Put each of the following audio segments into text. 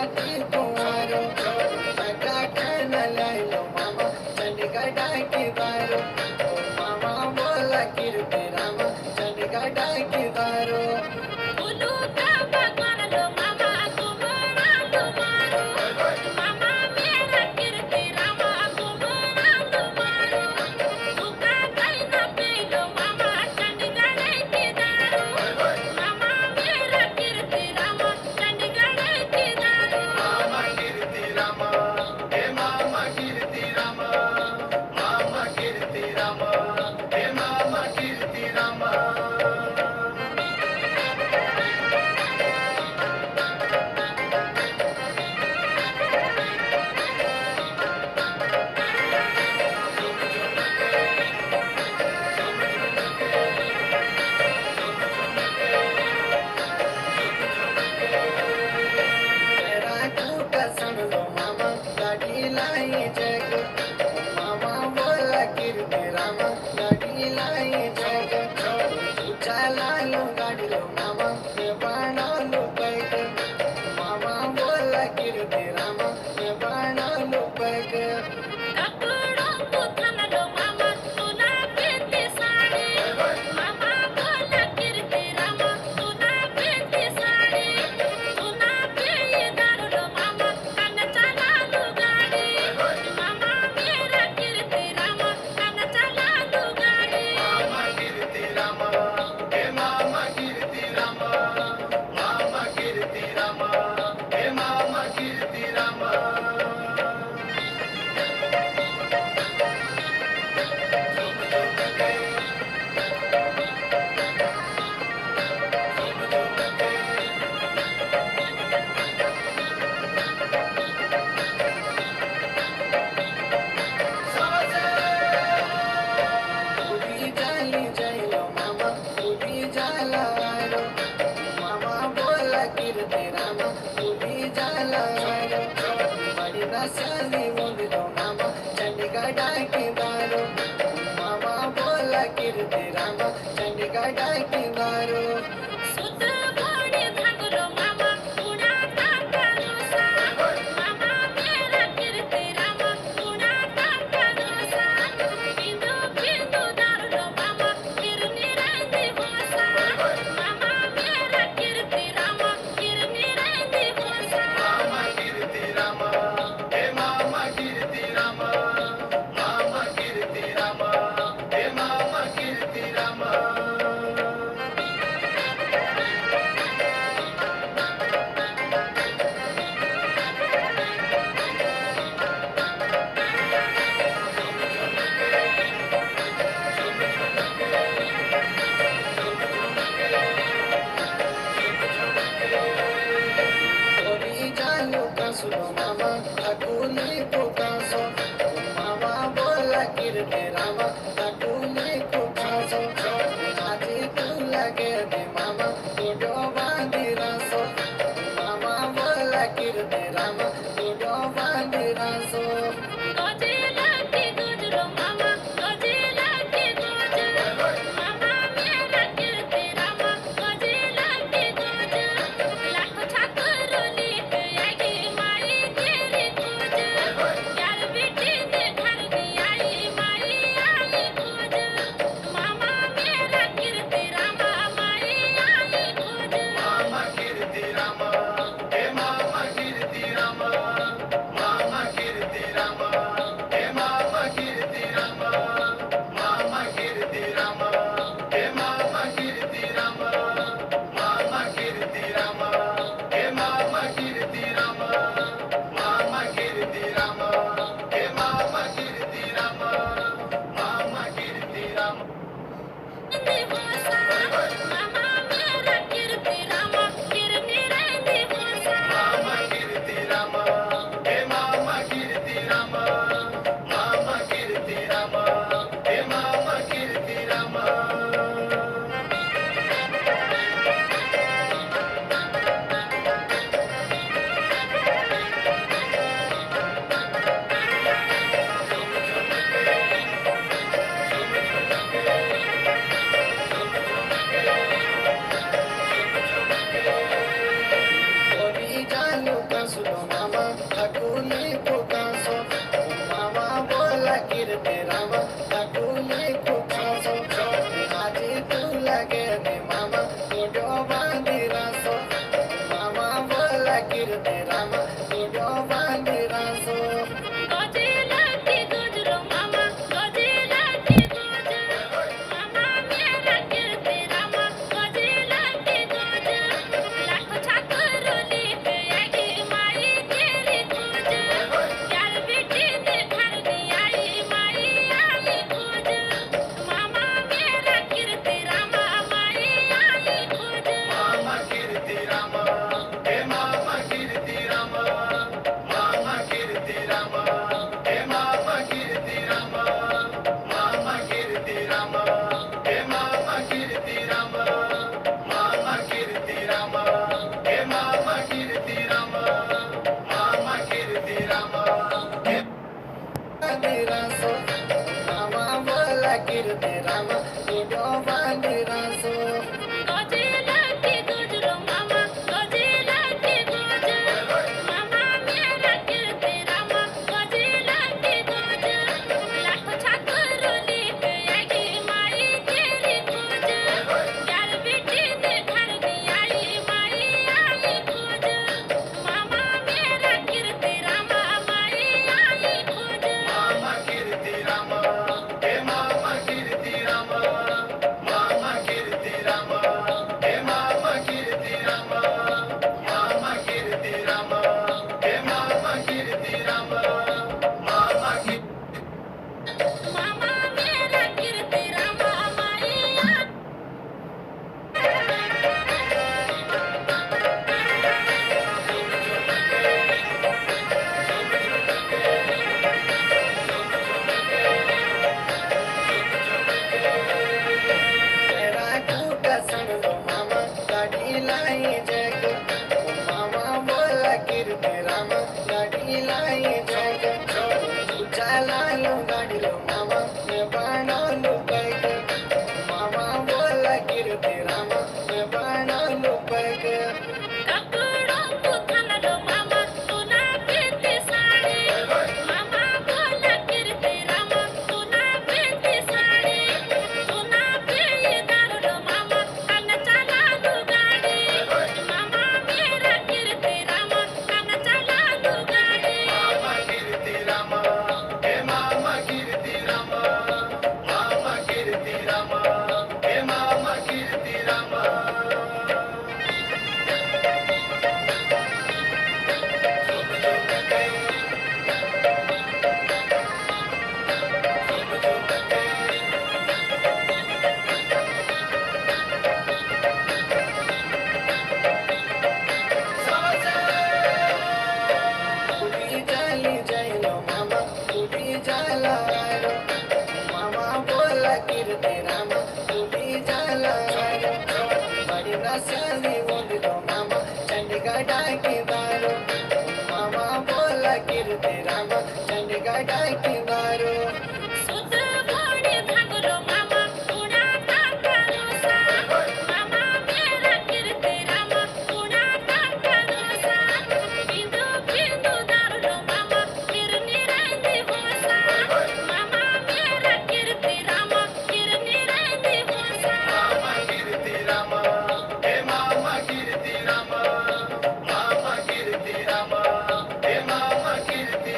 माटी कुंवारो लगा खान लाइलो मामा चंडगढ़ की बारो मामा बोला कीर्ति रामा चंडगढ़ की बारो चंडगढ़ की बारो बांधिरासो मामा बोला कीर्ती राम व्हिडिओ बांधिरासो गजेला की गजरो मामा गजेला की गज मामा मेरा कीर्ति रामा गजेला की गज लाखों छात्र लेके आई माई तेरी खोज यार बेटी ने घर दी आई माई आई खोज मामा मेरा कीर्ति रामा माई आई खोज मामा कीर्ती राम हे मामा कीर्ती राम मामा कीर्ती राम हे मामा कीर्ती राम मामा कीर्ती राम हे मामा कीर्ती राम मामा कीर्ती राम हे मामा कीर्ती राम मामा कीर्ती राम हे बांधिरासो मामा बोला कीर्ती राम व्हिडिओ बांधिरासो गजेला की गजरो मामा गजेला की गज मामा मेरा कीर्ति रामा गजेला की गज लाखों छात्र लेके आई माई तेरी खोज यार बेटी ने घर दी आई माई आई खोज मामा मेरा कीर्ति रामा माई आई खोज मामा कीर्ती राम हे मामा कीर्ती राम मामा कीर्ती राम हे मामा कीर्ती राम मामा कीर्ती राम हे मामा कीर्ती राम मामा की मामा मेरा कीर्ति रामा माई आई मेरा टूटा सुन लो मामा गाड़ी लाई जग मामा बोला कीर्ती राम गाड़ी लाई जग चला लो गाड़ी लो मामा मैं बना लो बैग मामा बोला कीर्ती राम मैं बना लो बैग कपड़ों को थाना लो मामा तू ना पहनती साड़ी मामा बोला कीर्ति रामा तू ना पहनती साड़ी तू ना पहने दारू लो मामा खाना चला लो गाड़ी मामा मेरा कीर्ति रामा खाना चला लो गाड़ी मामा कीर्ती राम हे मामा कीर्ती राम मामा कीर्ती राम हे मामा कीर्ती राम उडी जाली जायलो मामा उडी जाला रो मामा बोला कीर्ती राम उडी जाला रो बड़ी नसाली बोलिलो मामा चंडीगढ़ की दारो मामा बोला कीर्ती राम चंडीगढ़ की दारो सुध बड़ी भागलो मामा उड़ा काका रोसा मामा मेरा कीर्ति रामा उड़ा काका रोसा बिंदु बिंदु दारुलो मामा फिर निरंदी होसा मामा मेरा कीर्ति रामा फिर निरंदी होसा मामा कीर्ती राम हे मामा कीर्ती राम मामा कीर्ती राम हे मामा कीर्ती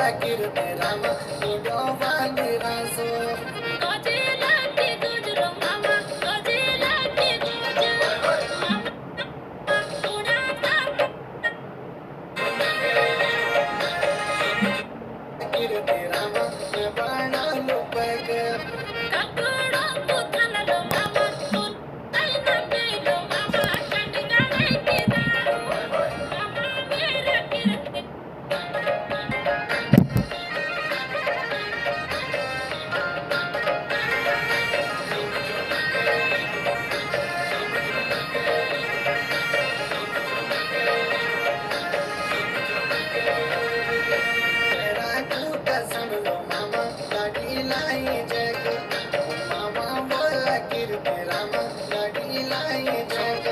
बोला कीर्ती राम निडो वांदिरासो गजेला की गजरो मामा गजेला की गज उडाता कीर्ती राम बनालो पग कपड़ो पुतलो मामा तुन आईना पेलो मामा कंडिगा के दारू मामा मेरा कीर्ति मेरा झूठा सुन लो मामा गाड़ी लाई जग मामा बोला कीर्ती राम गाड़ी लाई जग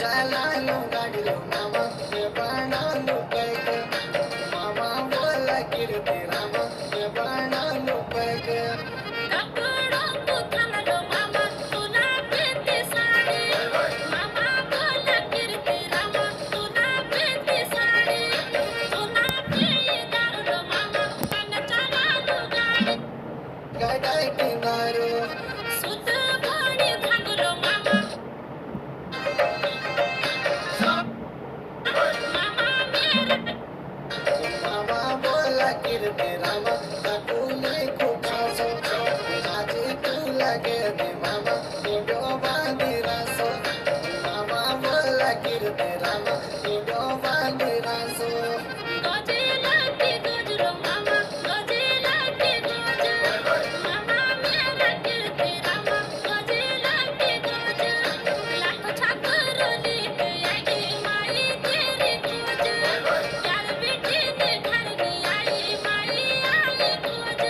चला लो गाड़ी लो मामा बना लो पग मामा बोला कीर्ती राम बना लो पग कपड़ो पुतलो मामा तुना पेती साड़ी मामा बोला कीर्ति राम तुना पेती साड़ी तुना पे दारू मामा पंग चला लो गाड़ी गडाई किनारो